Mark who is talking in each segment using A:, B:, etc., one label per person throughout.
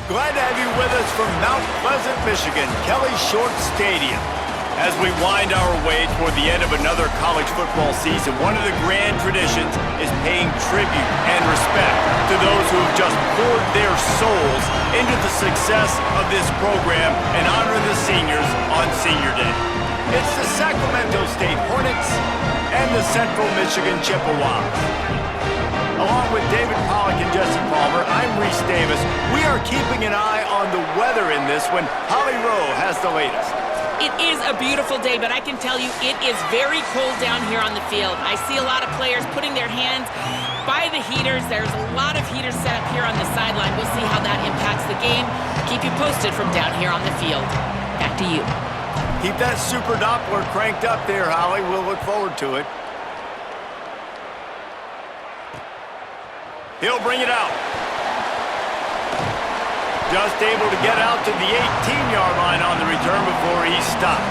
A: Glad to have you with us from Mount Pleasant, Michigan, Kelly Short Stadium. As we wind our way toward the end of another college football season, one of the grand traditions is paying tribute and respect to those who have just poured their souls into the success of this program and honor the seniors on Senior Day. It's the Sacramento State Hornets and the Central Michigan Chippewas. Along with David Pollack and Jesse Palmer, I'm Reese Davis. We are keeping an eye on the weather in this one. Holly Rowe has the latest.
B: It is a beautiful day, but I can tell you it is very cold down here on the field. I see a lot of players putting their hands by the heaters. There's a lot of heaters set up here on the sideline. We'll see how that impacts the game. Keep you posted from down here on the field. Back to you.
A: Keep that Super Doppler cranked up there, Holly. We'll look forward to it. He'll bring it out. Just able to get out to the 18-yard line on the return before he's stopped.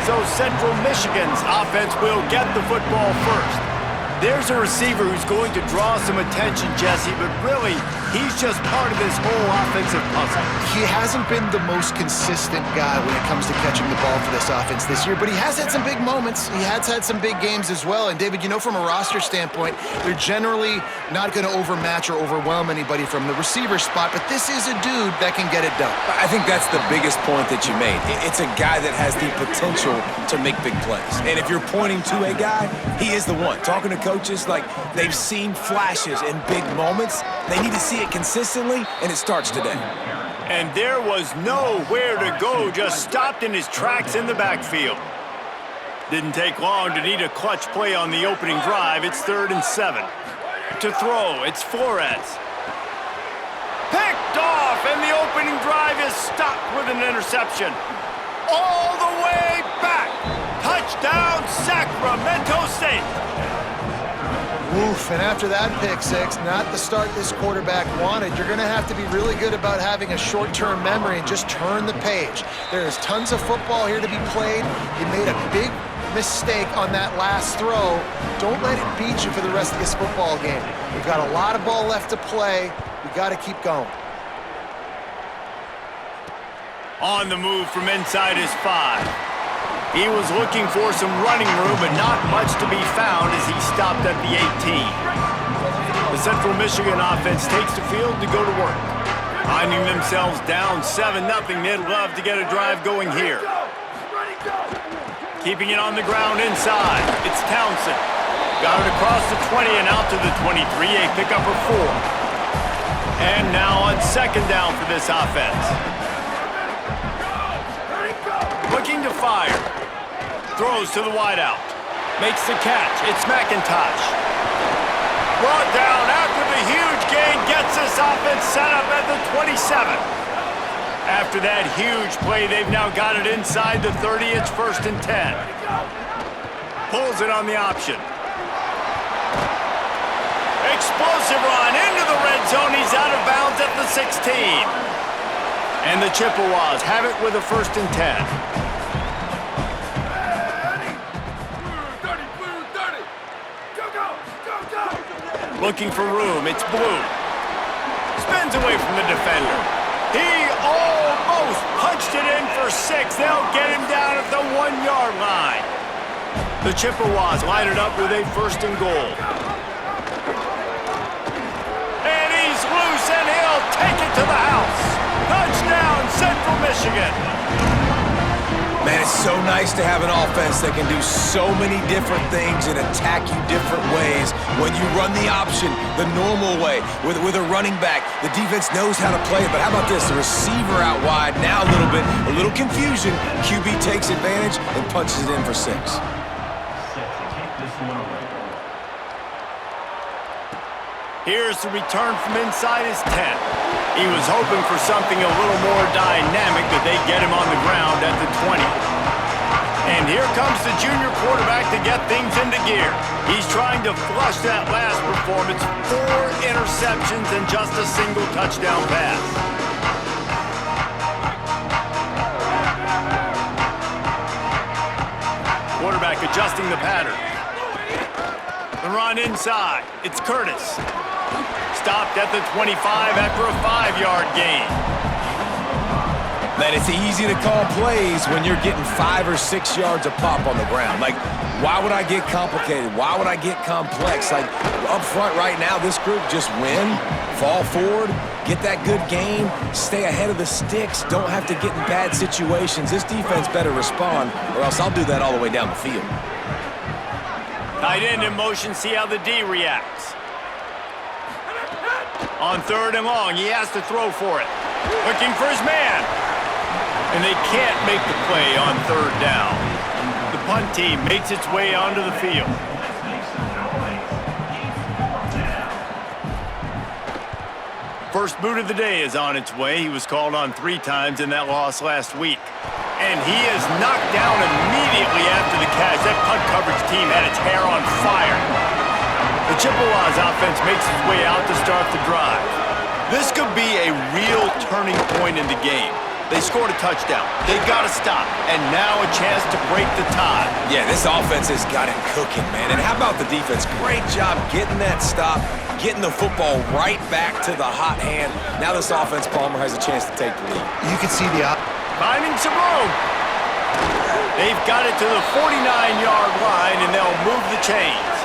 A: So Central Michigan's offense will get the football first. There's a receiver who's going to draw some attention, Jesse, but really, he's just part of this whole offensive puzzle.
C: He hasn't been the most consistent guy when it comes to catching the ball for this offense this year, but he has had some big moments. He has had some big games as well. And, David, you know, from a roster standpoint, they're generally not going to overmatch or overwhelm anybody from the receiver spot, but this is a dude that can get it done.
D: I think that's the biggest point that you made. It's a guy that has the potential to make big plays. And if you're pointing to a guy, he is the one. Talking to coaches, like, they've seen flashes in big moments. They need to see it consistently, and it starts today.
A: And there was nowhere to go, just stopped in his tracks in the backfield. Didn't take long to need a clutch play on the opening drive. It's 3rd and 7. To throw, it's Flores. Picked off, and the opening drive is stopped with an interception. All the way back. Touchdown, Sacramento State.
C: Oof, and after that pick six, not the start this quarterback wanted. You're going to have to be really good about having a short-term memory and just turn the page. There is tons of football here to be played. You made a big mistake on that last throw. Don't let it beat you for the rest of this football game. We've got a lot of ball left to play. We've got to keep going.
A: On the move from inside his 5. He was looking for some running room, but not much to be found as he stopped at the 18. The Central Michigan offense takes the field to go to work. Finding themselves down 7-0, they'd love to get a drive going here. Keeping it on the ground inside, it's Townsend. Got it across the 20 and out to the 23, a pickup of 4. And now on 2nd down for this offense. Looking to fire. Throws to the wideout. Makes the catch. It's McIntosh. Brought down after the huge gain. Gets this offense set up at the 27. After that huge play, they've now got it inside the 30. It's 1st and 10. Pulls it on the option. Explosive run into the red zone. He's out of bounds at the 16. And the Chippewas have it with a 1st and 10. Looking for room, it's Blue. Spins away from the defender. He almost punched it in for 6. They'll get him down at the 1-yard line. The Chippewas line it up with a 1st and goal. And he's loose, and he'll take it to the house. Touchdown, Central Michigan.
D: Man, it's so nice to have an offense that can do so many different things and attack you different ways. When you run the option the normal way with a running back, the defense knows how to play it. But how about this? The receiver out wide, now a little confusion. QB takes advantage and punches it in for 6.
A: Here's the return from inside his 10. He was hoping for something a little more dynamic, but they get him on the ground at the 20. And here comes the junior quarterback to get things into gear. He's trying to flush that last performance. 4 interceptions and just a single touchdown pass. Quarterback adjusting the pattern. The run inside. It's Curtis. Stopped at the 25 after a 5-yard gain.
D: Man, it's easy to call plays when you're getting 5 or 6 yards a pop on the ground. Like, why would I get complicated? Why would I get complex? Like, up front right now, this group just win, fall forward, get that good gain, stay ahead of the sticks, don't have to get in bad situations. This defense better respond, or else I'll do that all the way down the field.
A: Tight end in motion, see how the D reacts. On 3rd and long, he has to throw for it. Looking for his man. And they can't make the play on 3rd down. The punt team makes its way onto the field. First boot of the day is on its way. He was called on 3 times in that loss last week. And he is knocked down immediately after the catch. That punt coverage team had its hair on fire. The Chippewas offense makes its way out to start the drive. This could be a real turning point in the game. They scored a touchdown. They got to stop. And now a chance to break the tie.
D: Yeah, this offense has got it cooking, man. And how about the defense? Great job getting that stop, getting the football right back to the hot hand. Now this offense, Palmer, has a chance to take the lead.
C: You can see the
A: finding some room. They've got it to the 49-yard line, and they'll move the chains.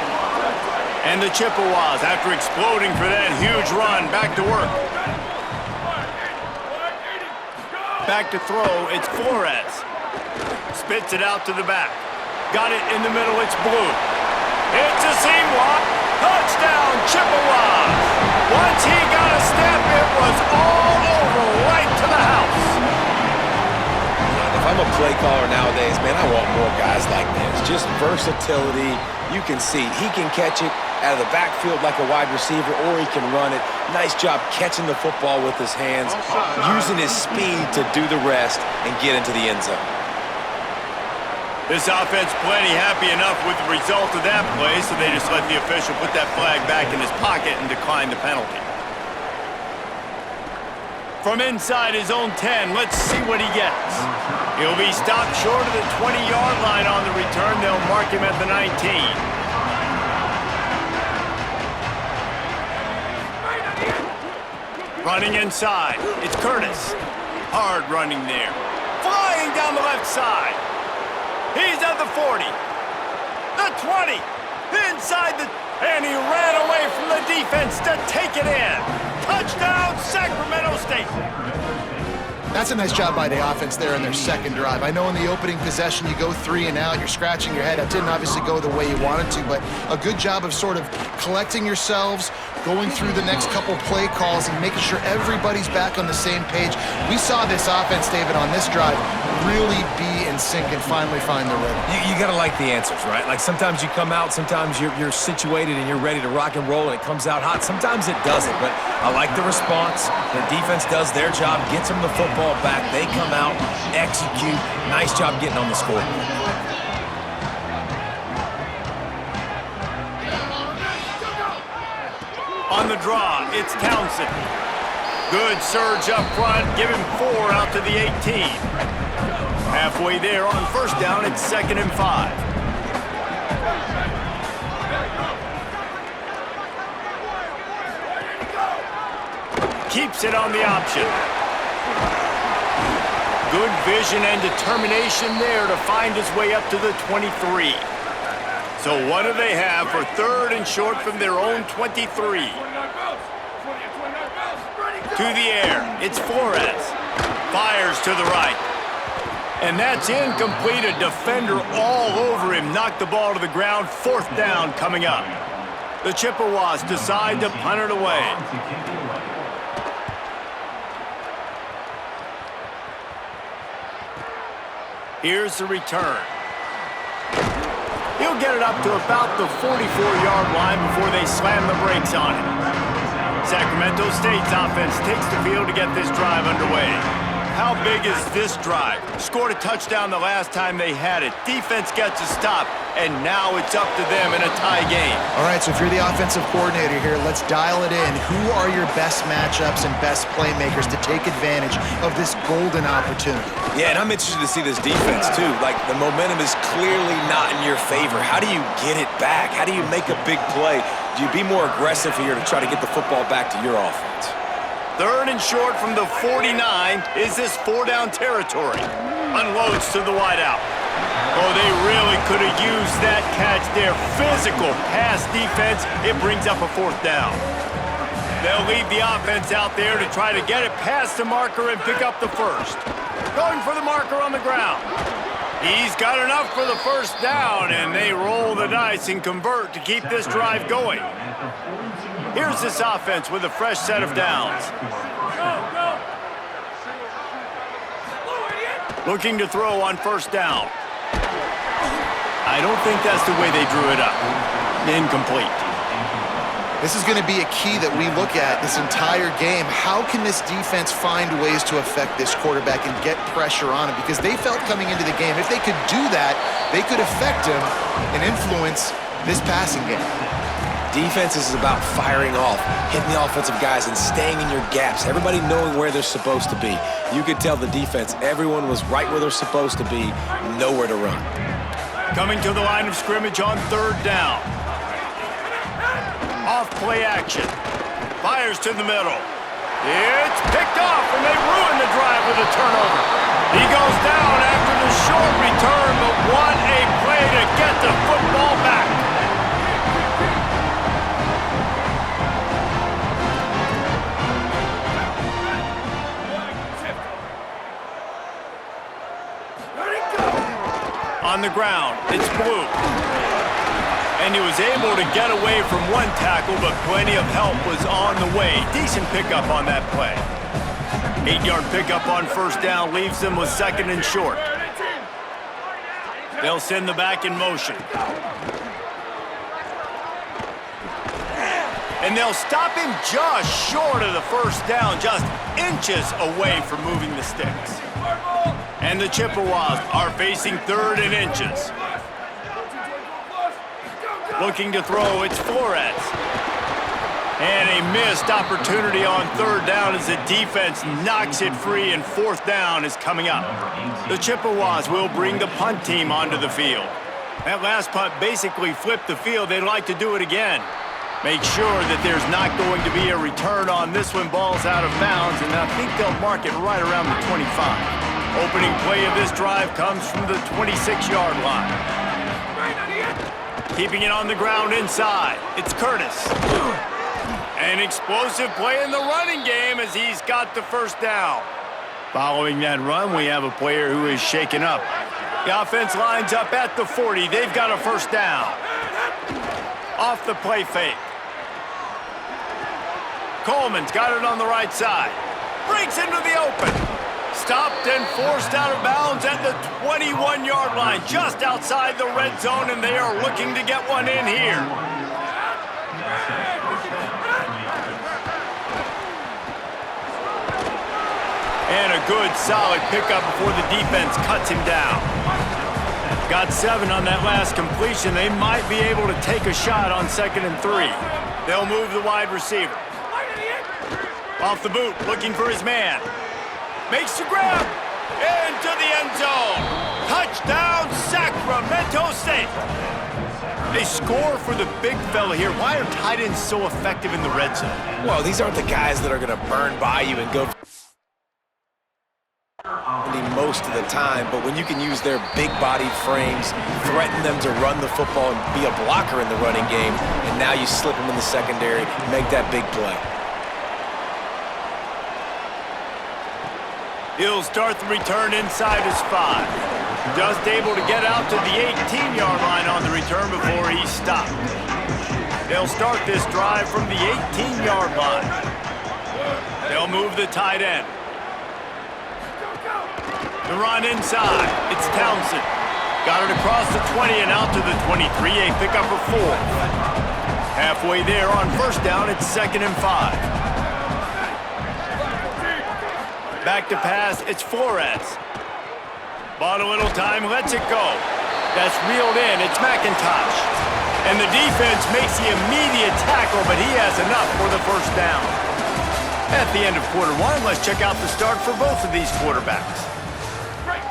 A: And the Chippewas, after exploding for that huge run, back to work. Back to throw, it's Flores. Spits it out to the back. Got it in the middle, it's Blue. It's a seam walk. Touchdown, Chippewas. Once he got a step, it was all over, right to the house.
D: If I'm a play caller nowadays, man, I want more guys like this. Just versatility. You can see he can catch it out of the backfield like a wide receiver, or he can run it. Nice job catching the football with his hands, using his speed to do the rest and get into the end zone.
A: This offense plenty happy enough with the result of that play, so they just let the official put that flag back in his pocket and decline the penalty. From inside his own 10, let's see what he gets. He'll be stopped short of the 20-yard line on the return. They'll mark him at the 19. Running inside, it's Curtis. Hard running there. Flying down the left side. He's at the 40. The 20. Inside the... And he ran away from the defense to take it in. Touchdown, Sacramento State.
C: That's a nice job by the offense there in their second drive. I know in the opening possession you go 3 and out, you're scratching your head. That didn't obviously go the way you wanted to, but a good job of sort of collecting yourselves, going through the next couple play calls and making sure everybody's back on the same page. We saw this offense, David, on this drive really be in sync and finally find the rhythm.
D: You got to like the answers, right? Like sometimes you come out, sometimes you're situated and you're ready to rock and roll and it comes out hot. Sometimes it doesn't, but I like the response. Their defense does their job, gets them the football back. They come out, execute. Nice job getting on the scoreboard.
A: On the draw, it's Townsend. Good surge up front, give him 4 out to the 18. Halfway there on first down, it's 2nd and 5. Keeps it on the option. Good vision and determination there to find his way up to the 23. So what do they have for 3rd and short from their own 23? To the air, it's Flores. Fires to the right. And that's incomplete. A defender all over him. Knocked the ball to the ground. 4th down coming up. The Chippewas decide to punt it away. Here's the return. He'll get it up to about the 44-yard line before they slam the brakes on it. Sacramento State's offense takes the field to get this drive underway. How big is this drive? Scored a touchdown the last time they had it. Defense gets a stop, and now it's up to them in a tie game.
C: All right, so if you're the offensive coordinator here, let's dial it in. Who are your best matchups and best playmakers to take advantage of this golden opportunity?
D: Yeah, and I'm interested to see this defense, too. Like, the momentum is clearly not in your favor. How do you get it back? How do you make a big play? Do you be more aggressive here to try to get the football back to your offense?
A: 3rd and short from the 49 is this 4-down territory. Unloads to the wideout. Oh, they really could have used that catch there. Physical pass defense. It brings up a 4th down. They'll leave the offense out there to try to get it past the marker and pick up the 1st. Going for the marker on the ground. He's got enough for the 1st down, and they roll the dice and convert to keep this drive going. Here's this offense with a fresh set of downs. Looking to throw on 1st down. I don't think that's the way they drew it up. Incomplete.
C: This is going to be a key that we look at this entire game. How can this defense find ways to affect this quarterback and get pressure on him? Because they felt coming into the game, if they could do that, they could affect him and influence this passing game.
D: Defense is about firing off, hitting the offensive guys, and staying in your gaps. Everybody knowing where they're supposed to be. You could tell the defense, everyone was right where they're supposed to be, nowhere to run.
A: Coming to the line of scrimmage on 3rd down. Off play action. Fires to the middle. It's picked off, and they ruin the drive with a turnover. He goes down after the short return, but what a play to get the football back. On the ground, it's Blue. And he was able to get away from one tackle, but plenty of help was on the way. Decent pickup on that play. 8-yard pickup on 1st down leaves them with 2nd and short. They'll send the back in motion. And they'll stop him just short of the 1st down, just inches away from moving the sticks. And the Chippewas are facing 3rd and inches. Looking to throw, it's Flores. And a missed opportunity on 3rd down as the defense knocks it free, and 4th down is coming up. The Chippewas will bring the punt team onto the field. That last punt basically flipped the field. They'd like to do it again. Make sure that there's not going to be a return on this one. Ball's out of bounds, and I think they'll mark it right around the 25. Opening play of this drive comes from the 26-yard line. Keeping it on the ground inside, it's Curtis. An explosive play in the running game as he's got the 1st down. Following that run, we have a player who is shaken up. The offense lines up at the 40. They've got a 1st down. Off the play fake. Coleman's got it on the right side. Breaks into the open. Stopped and forced out of bounds at the 21-yard line, just outside the red zone, and they are looking to get one in here. And a good, solid pickup before the defense cuts him down. Got 7 on that last completion. They might be able to take a shot on 2nd and 3. They'll move the wide receiver. Off the boot, looking for his man. Makes the grab, into the end zone. Touchdown, Sacramento State. They score for the big fella here. Why are tight ends so effective in the red zone?
D: Well, these aren't the guys that are going to burn by you and go most of the time, but when you can use their big-bodied frames, threaten them to run the football and be a blocker in the running game, and now you slip them in the secondary, make that big play.
A: He'll start the return inside his 5. Just able to get out to the 18-yard line on the return before he's stopped. They'll start this drive from the 18-yard line. They'll move the tight end. The run inside. It's Townsend. Got it across the 20 and out to the 23. A pickup of 4. Halfway there on 1st down, it's 2nd and 5. Back to pass, it's Flores. Bought a little time, lets it go. That's reeled in, it's McIntosh. And the defense makes the immediate tackle, but he has enough for the 1st down. At the end of quarter 1, let's check out the start for both of these quarterbacks.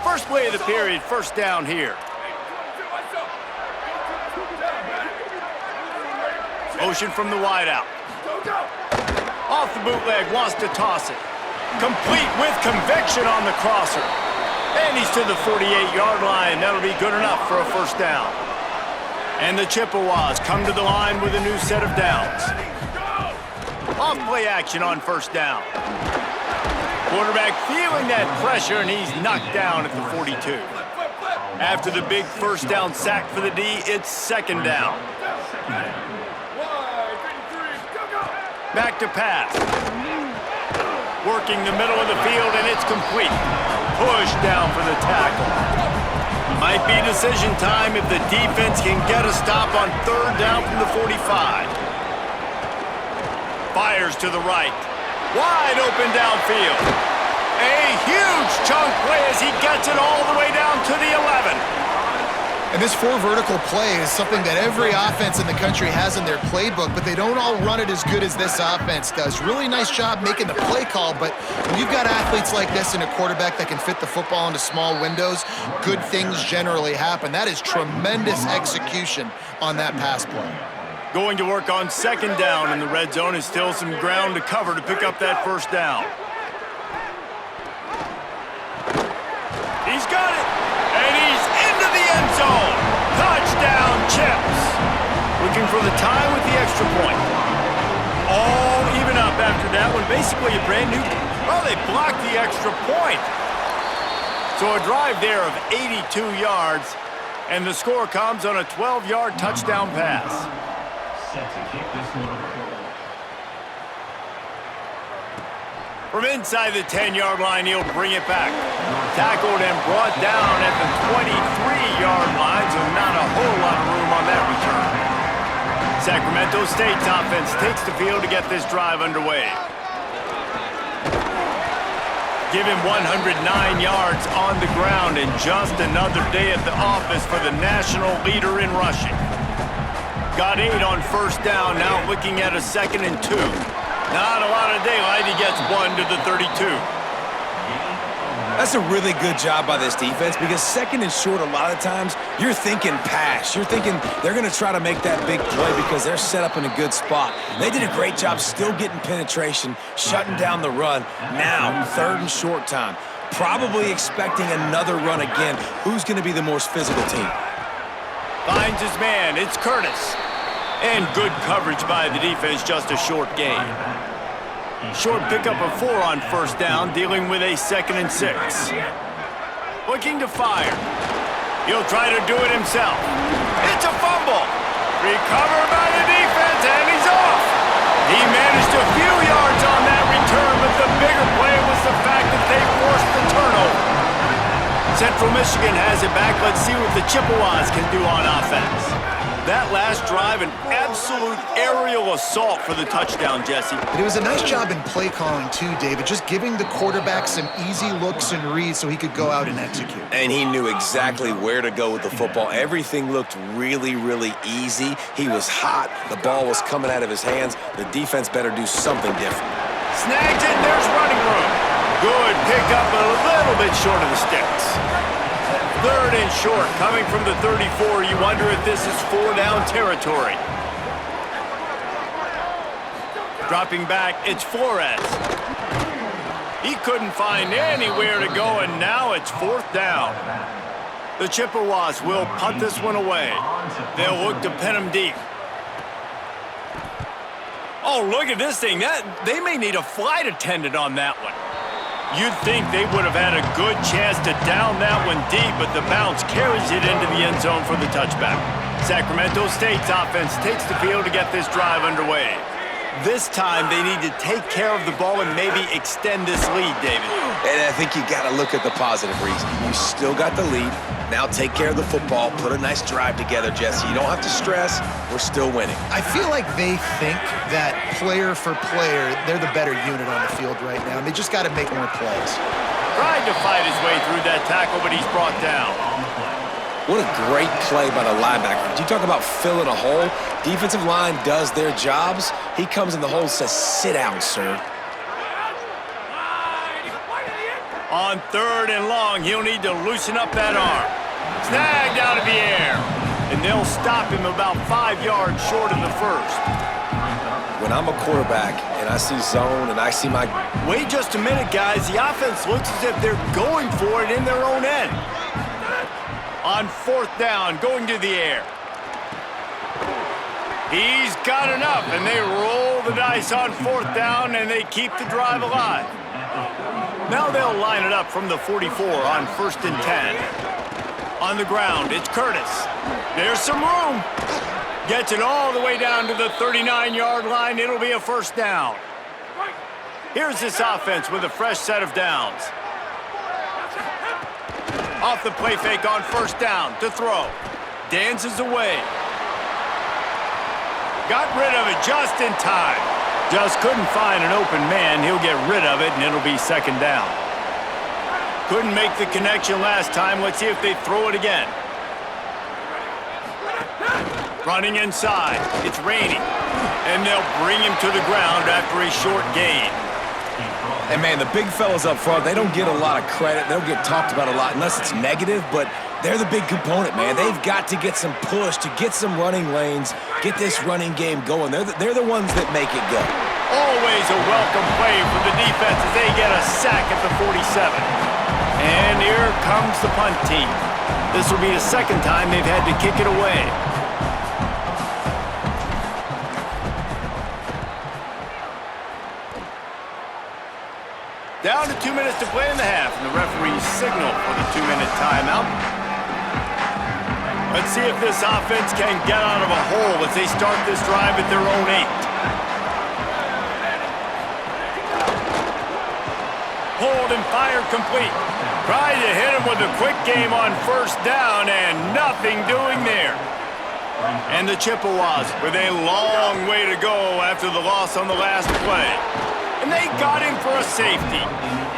A: First play of the period, 1st down here. Motion from the wideout. Off the bootleg, wants to toss it. Complete with conviction on the crosser. And he's to the 48-yard line. That'll be good enough for a first down. And the Chippewas come to the line with a new set of downs. Off play action on first down. Quarterback feeling that pressure, and he's knocked down at the 42. After the big first down sack for the D, it's second down. Back to pass. Working the middle of the field, and it's complete. Push down for the tackle. Might be decision time if the defense can get a stop on third down from the 45. Fires to the right. Wide open downfield. A huge chunk play as he gets it all the way down to the 11.
C: And this four vertical play is something that every offense in the country has in their playbook, but they don't all run it as good as this offense does. Really nice job making the play call, but when you've got athletes like this and a quarterback that can fit the football into small windows, good things generally happen. That is tremendous execution on that pass play.
A: Going to work on second down in the red zone is still some ground to cover to pick up that first down. He's got it, and he's into the end zone. Touchdown, Chips. Looking for the tie with the extra point. All even up after that one. Basically a brand new. Oh, they blocked the extra point. So a drive there of 82 yards, and the score comes on a 12-yard touchdown pass.
E: Set to kick this one over.
A: From inside the 10-yard line, he'll bring it back. Tackled and brought down at the 23-yard line, so not a whole lot of room on that return. Sacramento State's offense takes the field to get this drive underway. Give him 109 yards on the ground, and just another day at the office for the national leader in rushing. Got 8 on first down, now looking at a 2nd and 2. Not a lot of daylight. He gets 1 to the 32.
D: That's a really good job by this defense because second and short, a lot of times, you're thinking pass. You're thinking they're going to try to make that big play because they're set up in a good spot. They did a great job still getting penetration, shutting down the run. Now, third and short time. Probably expecting another run again. Who's going to be the most physical team?
A: Finds his man. It's Curtis. And good coverage by the defense, just a short gain. Short pickup of 4 on first down, dealing with a 2nd and 6. Looking to fire. He'll try to do it himself. It's a fumble. Recovered by the defense, and he's off. He managed a few yards on that return, but the bigger play was the fact that they forced the turnover. Central Michigan has it back. Let's see what the Chippewas can do on offense. That last drive, an absolute aerial assault for the touchdown, Jesse.
C: But it was a nice job in play calling too, David, just giving the quarterback some easy looks and reads so he could go out and execute.
D: And he knew exactly where to go with the football. Everything looked really, really easy. He was hot. The ball was coming out of his hands. The defense better do something different.
A: Snagged it, and there's running room. Good pickup, a little bit short of the sticks. Third and short, coming from the 34. You wonder if this is 4-down territory. Dropping back, it's Flores. He couldn't find anywhere to go, and now it's 4th down. The Chippewas will punt this one away. They'll look to pin him deep. Oh, look at this thing. They may need a flight attendant on that one. You'd think they would have had a good chance to down that one deep, but the bounce carries it into the end zone for the touchback. Sacramento State's offense takes the field to get this drive underway. This time, they need to take care of the ball and maybe extend this lead, David.
D: And I think you got to look at the positive reason. You still got the lead. Now take care of the football. Put a nice drive together, Jesse. You don't have to stress. We're still winning.
C: I feel like they think that player for player, they're the better unit on the field right now, and they just got to make more plays.
A: Tried to fight his way through that tackle, but he's brought down.
D: What a great play by the linebacker. You talk about filling a hole. Defensive line does their jobs. He comes in the hole and says, sit down, sir.
A: On 3rd and long, he'll need to loosen up that arm. Snagged out of the air. And they'll stop him about 5 yards short of the first.
D: when I'm a quarterback and I see zone and I see my...
A: Wait just a minute, guys. The offense looks as if they're going for it in their own end. On 4th down, going to the air. He's got enough, and they roll the dice on 4th down, and they keep the drive alive. Now they'll line it up from the 44 on 1st and 10. On the ground, it's Curtis. There's some room. Gets it all the way down to the 39-yard line. It'll be a 1st down. Here's this offense with a fresh set of downs. Off the play fake on 1st down to throw. Dances away. Got rid of it just in time. Just couldn't find an open man. He'll get rid of it, and it'll be 2nd down. Couldn't make the connection last time. Let's see if they throw it again. Running inside. It's raining. And they'll bring him to the ground after a short gain.
D: And, man, the big fellas up front, they don't get a lot of credit. They don't get talked about a lot unless it's negative, but they're the big component, man. They've got to get some push, to get some running lanes, get this running game going. They're the ones that make it go.
A: Always a welcome play for the defense as they get a sack at the 47. And here comes the punt team. This will be the 2nd time they've had to kick it away. Down to 2 minutes to play in the half, and the referees signal for the 2-minute timeout. Let's see if this offense can get out of a hole as they start this drive at their own 8. Hold and fire complete. Tried to hit him with a quick game on 1st down, and nothing doing there. And the Chippewas with a long way to go after the loss on the last play. And they got him for a safety.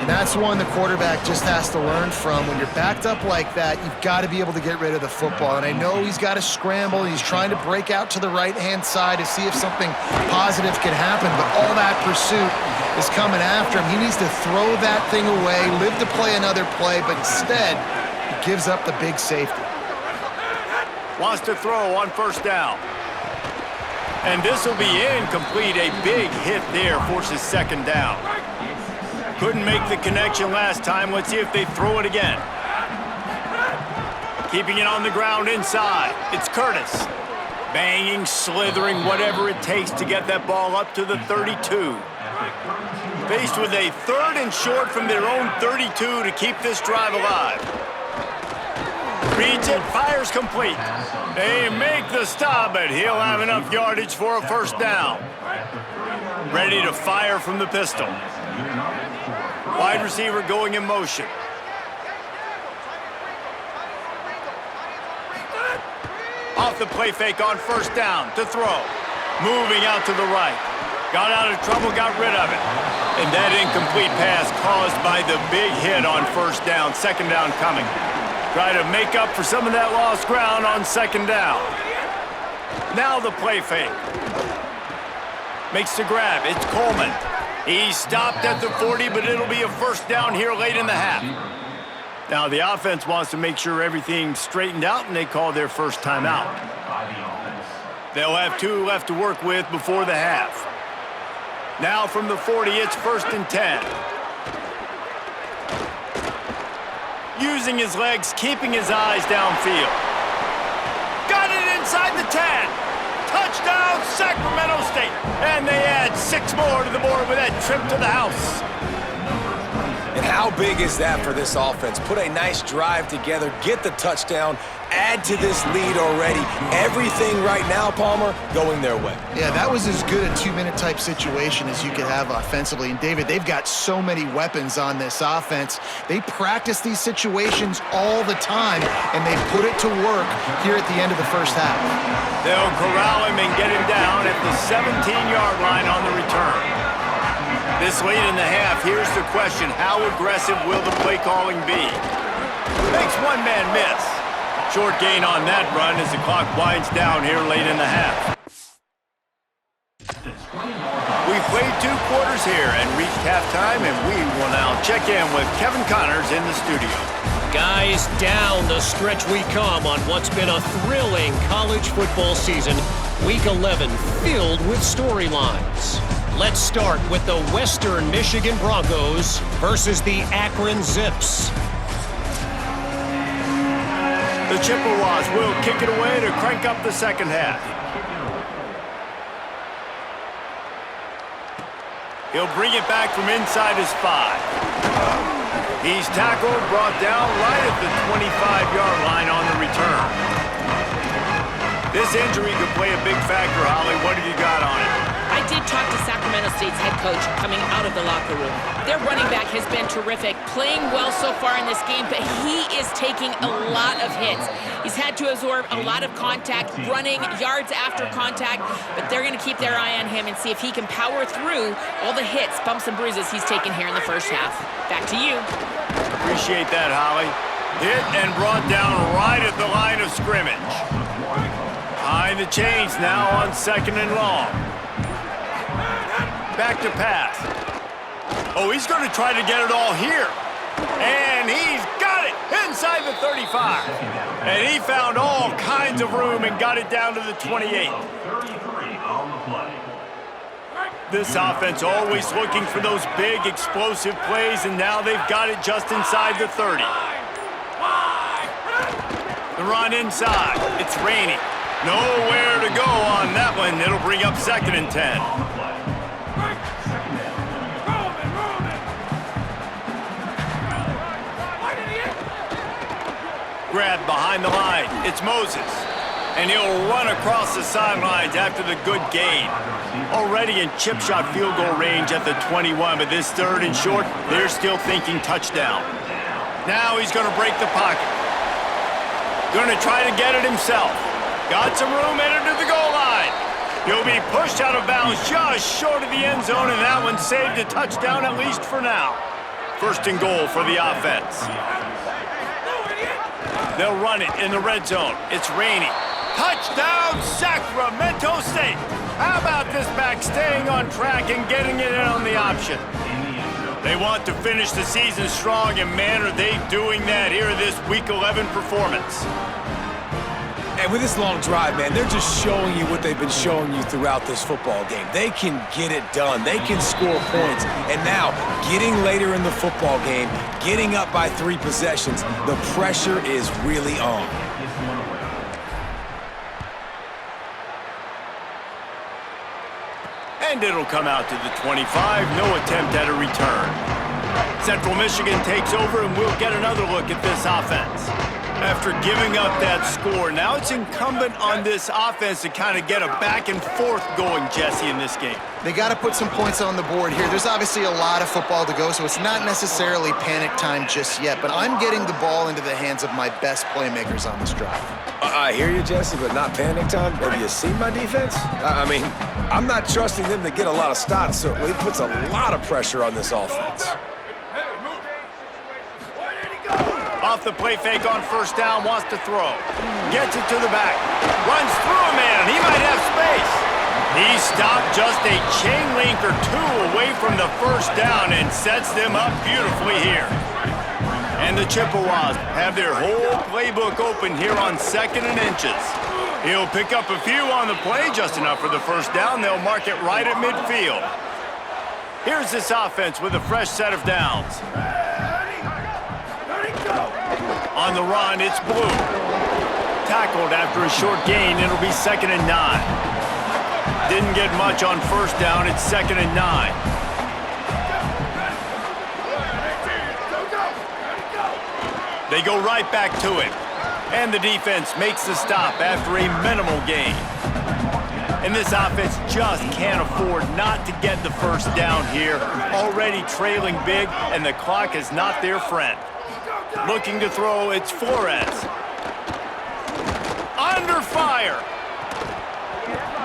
C: And that's one the quarterback just has to learn from. When you're backed up like that, you've got to be able to get rid of the football. And I know he's got to scramble. He's trying to break out to the right-hand side to see if something positive can happen. But all that pursuit is coming after him. He needs to throw that thing away, live to play another play, but instead, he gives up the big safety.
A: Wants to throw on 1st down. And this will be incomplete. A big hit there forces 2nd down. Couldn't make the connection last time. Let's see if they throw it again. Keeping it on the ground inside. It's Curtis. Banging, slithering, whatever it takes to get that ball up to the 32. Faced with a 3rd and short from their own 32 to keep this drive alive. Reads it, fires complete. They make the stop, but he'll have enough yardage for a 1st down. Ready to fire from the pistol. Wide receiver going in motion. Off the play fake on 1st down to throw. Moving out to the right. Got out of trouble, got rid of it. And that incomplete pass caused by the big hit on 1st down. 2nd down coming. Try to make up for some of that lost ground on 2nd down. Now the play fake. Makes the grab. It's Coleman. He stopped at the 40, but it'll be a 1st down here late in the half. Now the offense wants to make sure everything's straightened out, and they call their 1st timeout. They'll have 2 left to work with before the half. Now from the 40, it's 1st and 10. Using his legs, keeping his eyes downfield. Got it inside the 10. Touchdown, Sacramento State. And they add 6 more to the board with that trip to the house.
D: And how big is that for this offense? Put a nice drive together, get the touchdown, add to this lead already. Everything right now, Palmer, going their way.
C: Yeah, that was as good a 2-minute type situation as you could have offensively. And David, they've got so many weapons on this offense. They practice these situations all the time, and they put it to work here at the end of the 1st half.
A: They'll corral him and get him down at the 17-yard line on the return. This late in the half, here's the question. How aggressive will the play calling be? Makes one man miss. Short gain on that run as the clock winds down here late in the half. We've played 2 quarters here and reached halftime, and we will now check in with Kevin Connors in the studio.
F: Guys, down the stretch we come on what's been a thrilling college football season. Week 11 filled with storylines. Let's start with the Western Michigan Broncos versus the Akron Zips.
A: The Chippewas will kick it away to crank up the second half. He'll bring it back from inside his 5. He's tackled, brought down right at the 25-yard line on the return. This injury could play a big factor, Holly. What have you got on it?
B: I did talk to Sacramento State's head coach coming out of the locker room. Their running back has been terrific, playing well so far in this game, but he is taking a lot of hits. He's had to absorb a lot of contact, running yards after contact, but they're going to keep their eye on him and see if he can power through all the hits, bumps, and bruises he's taken here in the first half. Back to you.
A: Appreciate that, Holly. Hit and brought down right at the line of scrimmage. Behind the chains now on 2nd and long. Back to pass. Oh, he's going to try to get it all here. And he's got it inside the 35. And he found all kinds of room and got it down to the 28. This offense always looking for those big, explosive plays, and now they've got it just inside the 30. The run inside. It's raining. Nowhere to go on that one. It'll bring up 2nd and 10. Grab behind the line. It's Moses. And he'll run across the sidelines after the good gain. Already in chip shot field goal range at the 21, but this 3rd and short, they're still thinking touchdown. Now he's going to break the pocket. Going to try to get it himself. Got some room, headed to the goal line. He'll be pushed out of bounds just short of the end zone, and that one saved a touchdown at least for now. 1st and goal for the offense. They'll run it in the red zone. It's raining. Touchdown, Sacramento State. How about this back staying on track and getting it in on the option? They want to finish the season strong, and man, are they doing that here in this Week 11 performance.
D: And with this long drive, man, they're just showing you what they've been showing you throughout this football game. They can get it done. They can score points. And now, getting later in the football game, getting up by 3 possessions, the pressure is really on.
A: And it'll come out to the 25. No attempt at a return. Central Michigan takes over, and we'll get another look at this offense. After giving up that score, now it's incumbent on this offense to kind of get a back and forth going, Jesse, in this game.
C: They got to put some points on the board here. There's obviously a lot of football to go, so it's not necessarily panic time just yet, but I'm getting the ball into the hands of my best playmakers on this drive.
D: I hear you, Jesse, but not panic time. Have you seen my defense? I mean, I'm not trusting them to get a lot of stops, so it puts a lot of pressure on this offense.
A: Off the play fake on 1st down, wants to throw. Gets it to the back. Runs through a man. He might have space. He stopped just a chain link or 2 away from the 1st down and sets them up beautifully here. And the Chippewas have their whole playbook open here on 2nd and inches. He'll pick up a few on the play, just enough for the 1st down. They'll mark it right at midfield. Here's this offense with a fresh set of downs. On the run, it's Blue. Tackled after a short gain, it'll be 2nd and 9. Didn't get much on 1st down, it's 2nd and 9. They go right back to it. And the defense makes the stop after a minimal gain. And this offense just can't afford not to get the 1st down here. Already trailing big, and the clock is not their friend. Looking to throw, it's Flores. Under fire.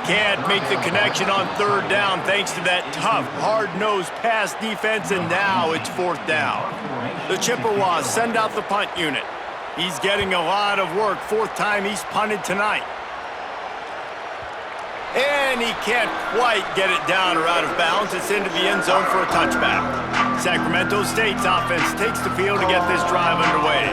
A: Can't make the connection on 3rd down thanks to that tough, hard-nosed pass defense, and now it's 4th down. The Chippewas send out the punt unit. He's getting a lot of work, 4th time he's punted tonight. And he can't quite get it down or out of bounds. It's into the end zone for a touchback. Sacramento State's offense takes the field to get this drive underway.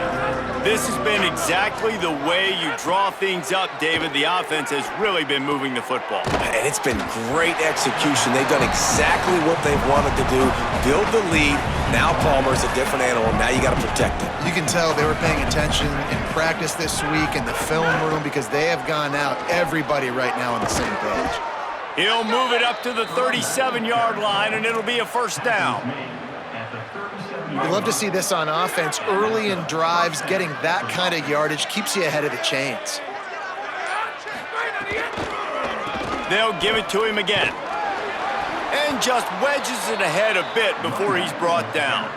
A: This has been exactly the way you draw things up, David. The offense has really been moving the football.
D: And it's been great execution. They've done exactly what they've wanted to do. Build the lead. Now Palmer's a different animal. Now you got to protect him.
C: You can tell they were paying attention in practice this week in the film room because they have gone out, everybody right now on the same page.
A: He'll move it up to the 37-yard line, and it'll be a first down.
C: You love to see this on offense. Early in drives, getting that kind of yardage keeps you ahead of the chains.
A: They'll give it to him again. And just wedges it ahead a bit before he's brought down.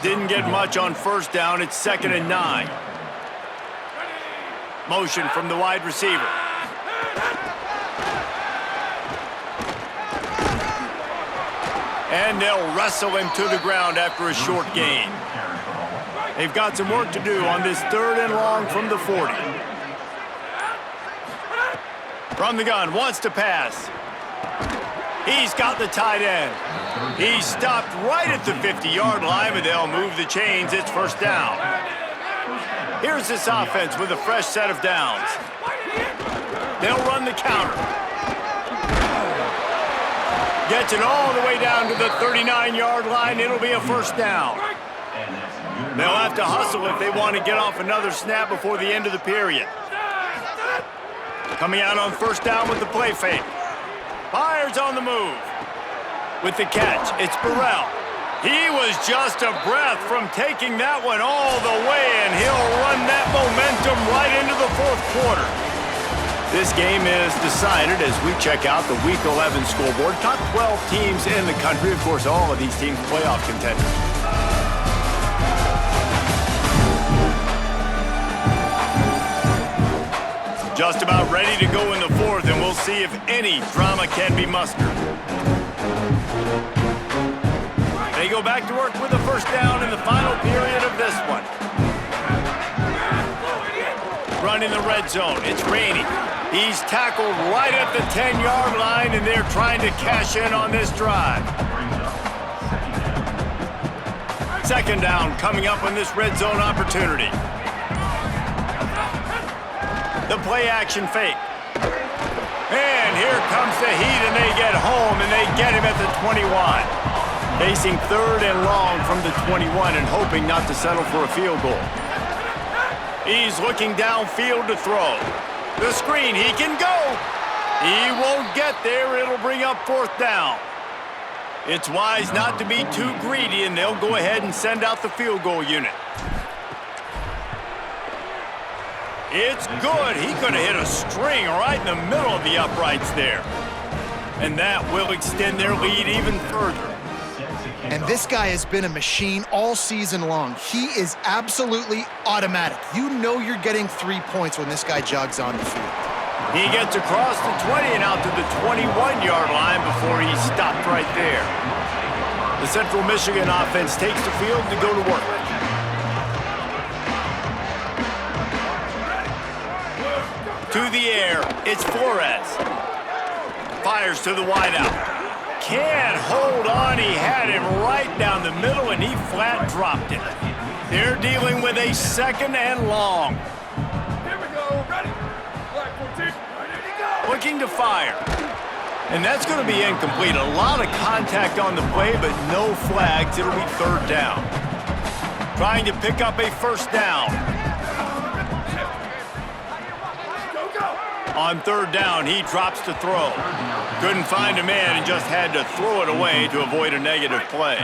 A: Didn't get much on first down. It's 2nd and 9. Motion from the wide receiver. And they'll wrestle him to the ground after a short gain. They've got some work to do on this 3rd and long from the 40. From the gun, wants to pass. He's got the tight end. He's stopped right at the 50-yard line, but they'll move the chains. It's first down. Here's this offense with a fresh set of downs. They'll run the counter. Gets it all the way down to the 39-yard line. It'll be a first down. They'll have to hustle if they want to get off another snap before the end of the period. Coming out on first down with the play fake. Fires on the move. With the catch, it's Burrell. He was just a breath from taking that one all the way, and he'll run that momentum right into the 4th quarter. This game is decided as we check out the Week 11 scoreboard. Top 12 teams in the country. Of course, all of these teams playoff contenders. Just about ready to go in the 4th, and we'll see if any drama can be mustered. They go back to work with the first down in the final period of this one. Run in the red zone. It's Rainey. He's tackled right at the 10-yard line, and they're trying to cash in on this drive. 2nd down coming up on this red zone opportunity. The play-action fake. And here comes the heat, and they get home, and they get him at the 21. Facing 3rd and long from the 21 and hoping not to settle for a field goal. He's looking downfield to throw. The screen, he can go. He won't get there. It'll bring up 4th down. It's wise not to be too greedy, and they'll go ahead and send out the field goal unit. It's good. He could have hit a string right in the middle of the uprights there. And that will extend their lead even further.
C: And this guy has been a machine all season long. He is absolutely automatic. You know you're getting 3 points when this guy jogs on the field.
A: He gets across the 20 and out to the 21-yard line before he's stopped right there. The Central Michigan offense takes the field to go to work. To the air, it's Flores. Fires to the wideout. Can't hold on. He had him right down the middle, and he flat dropped it. They're dealing with a 2nd and long.
G: Here we go. Ready. Black 14. Ready to go.
A: Looking to fire. And that's going to be incomplete. A lot of contact on the play, but no flags. It'll be 3rd down. Trying to pick up a first down. On 3rd down, he drops to throw. Couldn't find a man and just had to throw it away to avoid a negative play.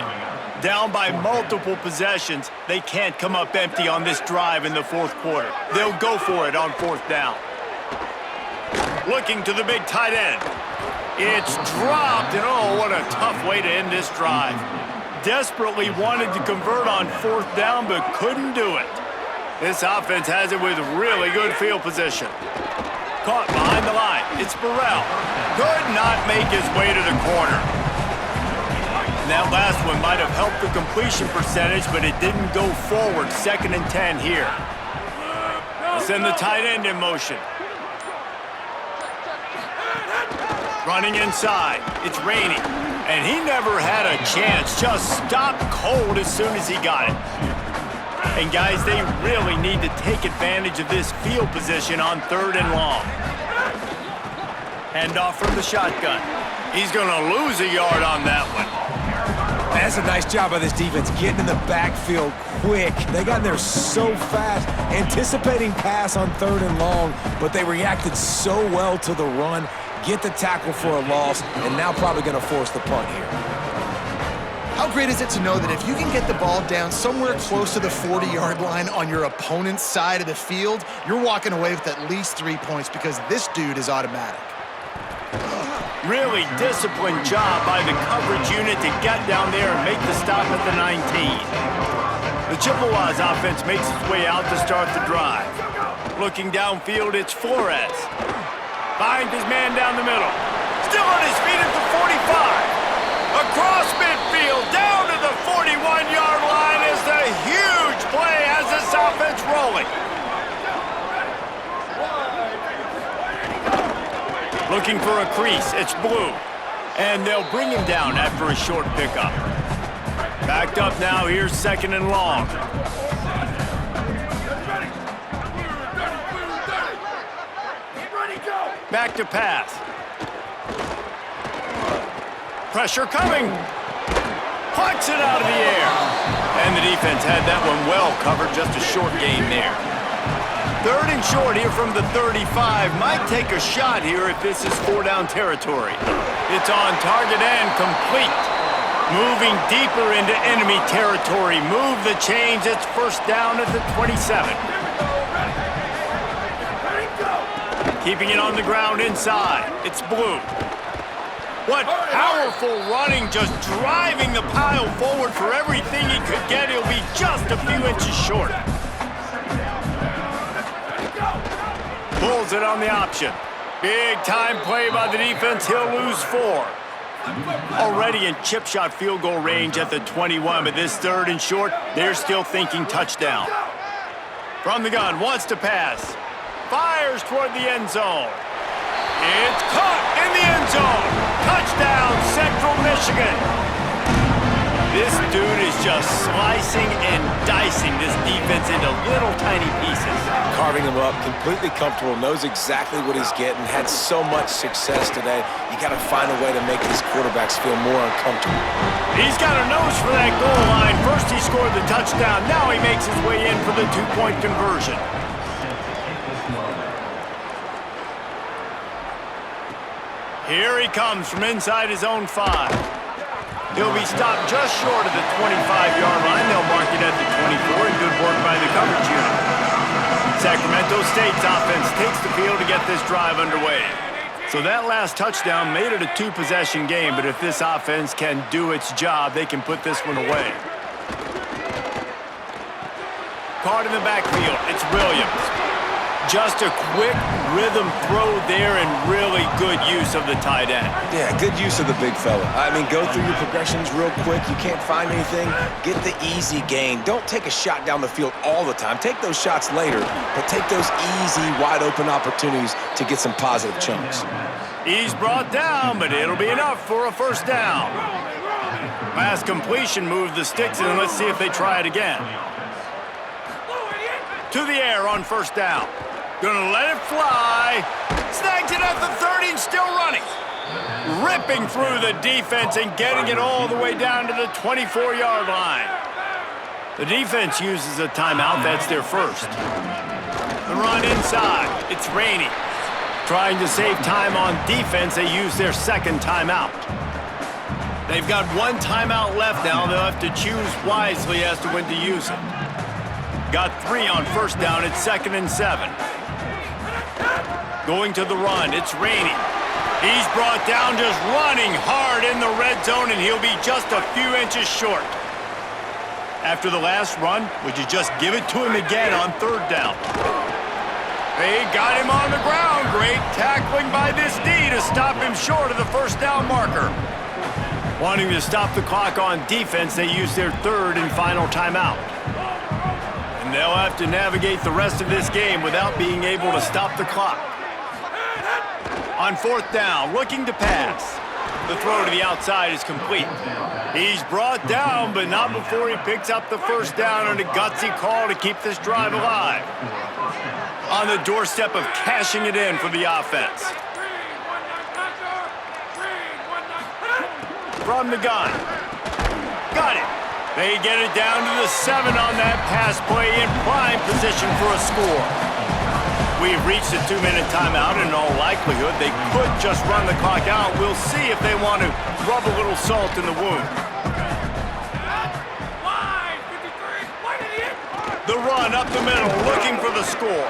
A: Down by multiple possessions, they can't come up empty on this drive in the 4th quarter. They'll go for it on 4th down. Looking to the big tight end. It's dropped, and oh, what a tough way to end this drive. Desperately wanted to convert on 4th down, but couldn't do it. This offense has it with really good field position. Caught behind the line. It's Burrell. Could not make his way to the corner. And that last one might have helped the completion percentage, but it didn't go forward. 2nd and 10 here. Send the tight end in motion. Running inside. It's raining. And he never had a chance. Just stopped cold as soon as he got it. And guys, they really need to take advantage of this field position on 3rd and long. Handoff from the shotgun. He's going to lose a yard on that one.
D: That's a nice job by this defense, getting in the backfield quick. They got in there so fast, anticipating pass on 3rd and long, but they reacted so well to the run, get the tackle for a loss, and now probably going to force the punt here.
C: How great is it to know that if you can get the ball down somewhere close to the 40-yard line on your opponent's side of the field, you're walking away with at least 3 points because this dude is automatic.
A: Really disciplined job by the coverage unit to get down there and make the stop at the 19. The Chippewas offense makes its way out to start the drive. Looking downfield, it's Flores. Finds his man down the middle. Still on his feet at the 45. Across midfield, down to the 41-yard line is the huge play as this offense rolling. Looking for a crease, it's Blue. And they'll bring him down after a short pickup. Backed up now, here's 2nd and long. Back to pass. Pressure coming. Puts it out of the air. And the defense had that one well covered, just a short gain there. 3rd and short here from the 35. Might take a shot here if this is 4-down territory. It's on target and complete. Moving deeper into enemy territory. Move the chains. It's 1st down at the 27. Keeping it on the ground inside. It's Blue. What powerful running, just driving the pile forward for everything he could get. He'll be just a few inches short. Pulls it on the option. Big time play by the defense. He'll lose 4. Already in chip shot field goal range at the 21, but this 3rd and short, they're still thinking touchdown. From the gun, wants to pass. Fires toward the end zone. It's caught in the end zone. Touchdown, Central Michigan. This dude is just slicing and dicing this defense into little tiny pieces.
D: Carving him up, completely comfortable, knows exactly what he's getting, had so much success today. You got to find a way to make these quarterbacks feel more uncomfortable.
A: He's got a nose for that goal line. First he scored the touchdown. Now he makes his way in for the 2-point conversion. Here he comes from inside his own 5. He'll be stopped just short of the 25-yard line. They'll mark it at the 24, and good work by the coverage unit. Sacramento State's offense takes the field to get this drive underway. So that last touchdown made it a 2-possession game, but if this offense can do its job, they can put this one away. Caught in the backfield, it's Williams. Just a quick rhythm throw there and really good use of the tight end.
D: Yeah, good use of the big fella. I mean, go through your progressions real quick. You can't find anything, get the easy gain. Don't take a shot down the field all the time. Take those shots later, but take those easy, wide-open opportunities to get some positive chunks.
A: He's brought down, but it'll be enough for a 1st down. Last completion moved the sticks, and let's see if they try it again. To the air on 1st down. Gonna let it fly. Snags it at the 30 and still running. Ripping through the defense and getting it all the way down to the 24-yard line. The defense uses a timeout. That's their 1st. The run inside. It's Rainey. Trying to save time on defense, they use their 2nd timeout. They've got 1 timeout left now. They'll have to choose wisely as to when to use it. Got 3 on 1st down. It's 2nd and 7. Going to the run. It's Rainey. He's brought down just running hard in the red zone, and he'll be just a few inches short. After the last run, would you just give it to him again on 3rd down? They got him on the ground. Great tackling by this D to stop him short of the 1st down marker. Wanting to stop the clock on defense, they use their 3rd and final timeout. And they'll have to navigate the rest of this game without being able to stop the clock. On fourth down, looking to pass. The throw to the outside is complete. He's brought down, but not before he picks up the first down on a gutsy call to keep this drive alive. On the doorstep of cashing it in for the offense. From the gun. Got it. They get it down to the 7 on that pass play in prime position for a score. We've reached a 2-minute timeout, and in all likelihood, they could just run the clock out. We'll see if they want to rub a little salt in the wound. The run up the middle, looking for the score.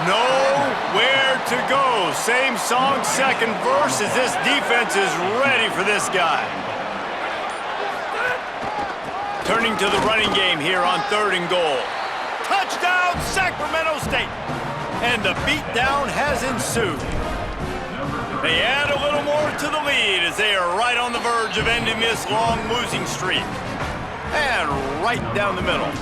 A: Nowhere to go. Same song, second verse, as this defense is ready for this guy. Turning to the running game here on 3rd and goal. Touchdown, Sacramento State. And the beatdown has ensued. They add a little more to the lead as they are right on the verge of ending this long losing streak. And right down the middle.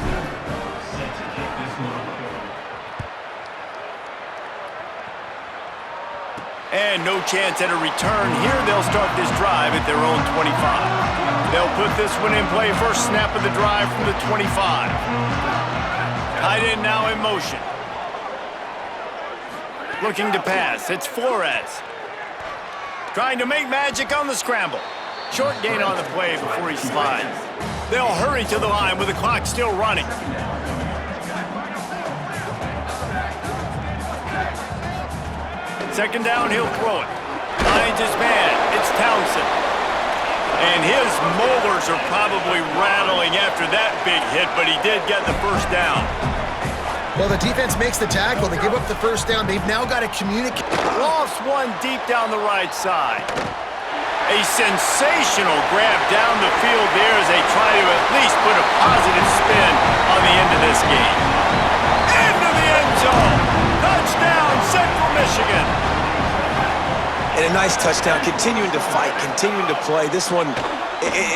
A: And no chance at a return here. They'll start this drive at their own 25. They'll put this one in play. First snap of the drive from the 25. Tight end now in motion. Looking to pass. It's Flores. Trying to make magic on the scramble. Short gain on the play before he slides. They'll hurry to the line with the clock still running. Second down, he'll throw it. Finds his man. It's Townsend. And his molars are probably rattling after that big hit, but he did get the first down.
C: Well, the defense makes the tackle. They give up the first down. They've now got to communicate.
A: Lofts one deep down the right side. A sensational grab down the field there as they try to at least put a positive spin on the end of this game. Into the end zone. Touchdown, Central Michigan.
D: And a nice touchdown, continuing to fight, continuing to play. This one,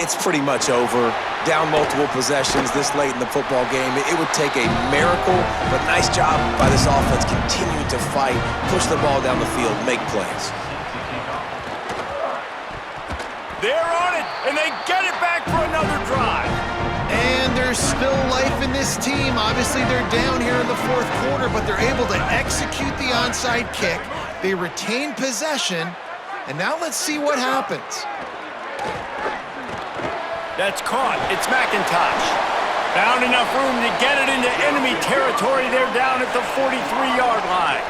D: it's pretty much over. Down multiple possessions this late in the football game. It would take a miracle, but nice job by this offense continuing to fight, push the ball down the field, make plays.
A: They're on it, and they get it back for another drive.
C: And there's still life in this team. Obviously, they're down here in the 4th quarter, but they're able to execute the onside kick. They retain possession, and now let's see what happens.
A: That's caught. It's McIntosh. Found enough room to get it into enemy territory. They're down at the 43-yard line.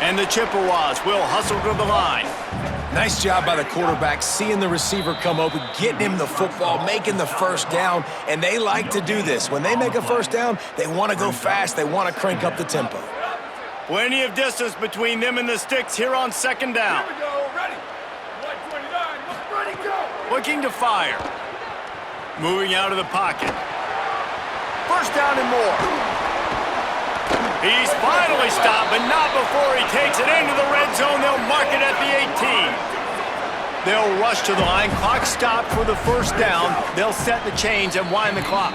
A: And the Chippewas will hustle to the line.
D: Nice job by the quarterback, seeing the receiver come open, getting him the football, making the first down, and they like to do this. When they make a first down, they want to go fast. They want to crank up the tempo.
A: Plenty of distance between them and the sticks here on 2nd down.
G: Here we go. Ready. White 29. Ready, go.
A: Looking to fire. Moving out of the pocket. First down and more. He's finally stopped, but not before he takes it into the red zone. They'll mark it at the 18. They'll rush to the line. Clock stopped for the first down. They'll set the chains and wind the clock.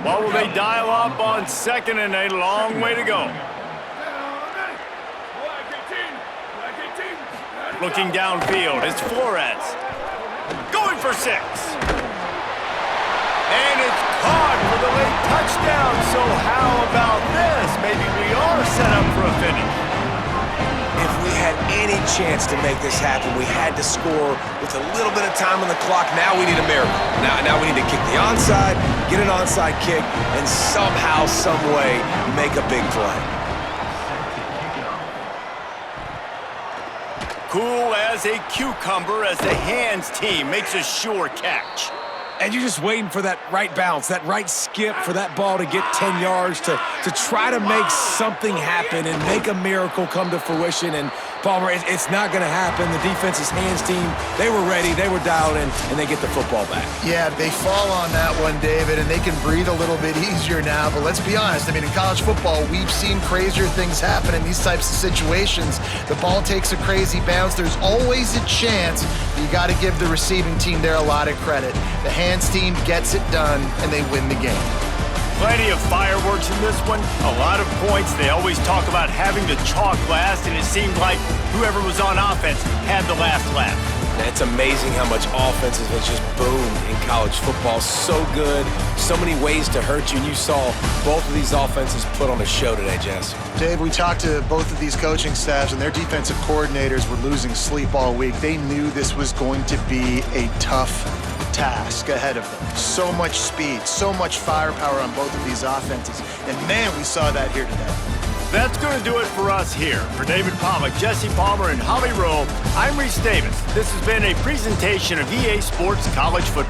A: What will they dial up on 2nd and a long way to go? Looking downfield, it's Flores. Going for 6. And it's caught for the late touchdown. So how about this? Maybe we are set up for a finish.
D: If we had any chance to make this happen, we had to score with a little bit of time on the clock. Now we need a miracle. Now we need to kick the onside, get an onside kick, and somehow, some way, make a big play.
A: Cool as a cucumber as the hands team makes a sure catch.
D: And you're just waiting for that right bounce, that right skip for that ball to get 10 yards to try to make something happen and make a miracle come to fruition. And Palmer, it's not going to happen. The defense's hands team, they were ready, they were dialed in, and they get the football back.
C: Yeah, they fall on that one, David, and they can breathe a little bit easier now. But let's be honest, I mean, in college football, we've seen crazier things happen in these types of situations. The ball takes a crazy bounce. There's always a chance. You got to give the receiving team there a lot of credit. The hands team gets it done, and they win the game.
A: Plenty of fireworks in this one, a lot of points. They always talk about having the chalk last, and it seemed like whoever was on offense had the last laugh.
D: And it's amazing how much offense has just boomed in college football. So good, so many ways to hurt you, and you saw both of these offenses put on a show today, Jess.
C: Dave, we talked to both of these coaching staffs, and their defensive coordinators were losing sleep all week. They knew this was going to be a tough task ahead of them. So much speed, so much firepower on both of these offenses. And man, we saw that here today.
A: That's going to do it for us here. For David Pollack, Jesse Palmer, and Holly Rowe, I'm Reese Davis. This has been a presentation of EA Sports College Football.